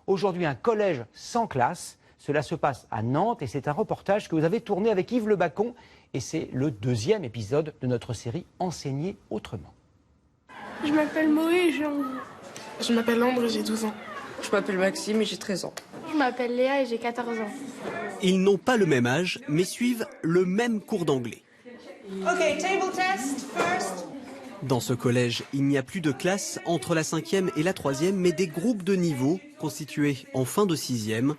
Aujourd'hui, un collège sans classe. Cela se passe à Nantes et c'est un reportage que vous avez tourné avec Yves Le Bacon. Et c'est le 2e épisode de notre série Enseigner autrement. Je m'appelle Moé et j'ai 11 ans. Je m'appelle Ambre et j'ai 12 ans. Je m'appelle Maxime et j'ai 13 ans. Je m'appelle Léa et j'ai 14 ans. Ils n'ont pas le même âge, mais suivent le même cours d'anglais. Okay, table test first. Dans ce collège, il n'y a plus de classe entre la 5e et la 3e, mais des groupes de niveau constitués en fin de 6e.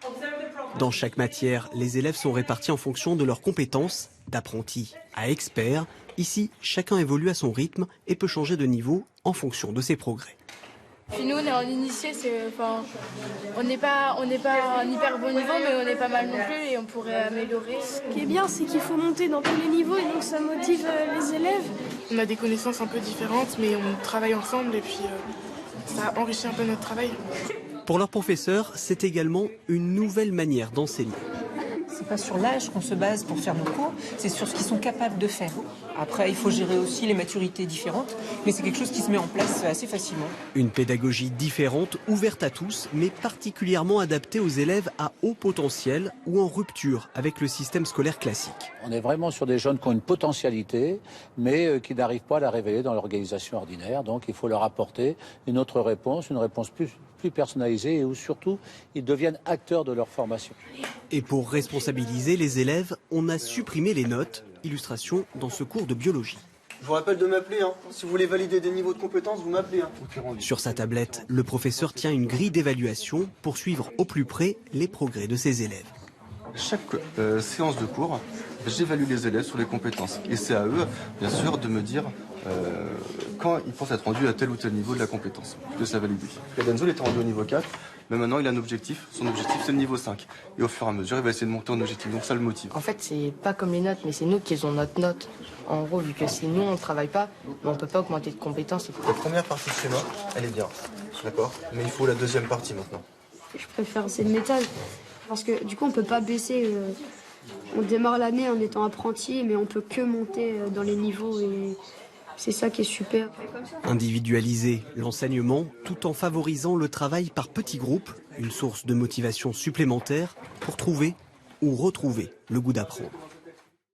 Dans chaque matière, les élèves sont répartis en fonction de leurs compétences, d'apprentis à experts. Ici, chacun évolue à son rythme et peut changer de niveau en fonction de ses progrès. Puis nous, on est en initié, on n'est pas un hyper bon niveau, mais on est pas mal non plus et on pourrait améliorer. Ce qui est bien, c'est qu'il faut monter dans tous les niveaux et donc ça motive les élèves. On a des connaissances un peu différentes, mais on travaille ensemble et puis ça enrichit un peu notre travail. Pour leurs professeurs, c'est également une nouvelle manière d'enseigner. C'est pas sur l'âge qu'on se base pour faire nos cours, c'est sur ce qu'ils sont capables de faire. Après, il faut gérer aussi les maturités différentes, mais c'est quelque chose qui se met en place assez facilement. Une pédagogie différente, ouverte à tous, mais particulièrement adaptée aux élèves à haut potentiel ou en rupture avec le système scolaire classique. On est vraiment sur des jeunes qui ont une potentialité, mais qui n'arrivent pas à la révéler dans l'organisation ordinaire. Donc il faut leur apporter une autre réponse, une réponse plus personnalisée et où surtout ils deviennent acteurs de leur formation. Et pour responsabiliser les élèves, on a supprimé les notes, illustration dans ce cours de biologie. Je vous rappelle de m'appeler, Si vous voulez valider des niveaux de compétences, vous m'appelez. Sur sa tablette, le professeur tient une grille d'évaluation pour suivre au plus près les progrès de ses élèves. Chaque séance de cours, j'évalue les élèves sur les compétences. Et c'est à eux, bien sûr, de me dire quand ils pensent être rendus à tel ou tel niveau de la compétence. Que ça valide. Denzo était rendu au niveau 4, mais maintenant il a un objectif. Son objectif, c'est le niveau 5. Et au fur et à mesure, il va essayer de monter en objectif. Donc ça le motive. En fait, c'est pas comme les notes, mais c'est nous qui avons notre note. En gros, vu que c'est nous, on ne travaille pas, mais on peut pas augmenter de compétences. La première partie de schéma, elle est bien. D'accord. Mais il faut la deuxième partie maintenant. Je préfère cette méthode parce que du coup, on peut pas baisser. On démarre l'année en étant apprenti, mais on peut que monter dans les niveaux et c'est ça qui est super. Individualiser l'enseignement tout en favorisant le travail par petits groupes, une source de motivation supplémentaire pour trouver ou retrouver le goût d'apprendre.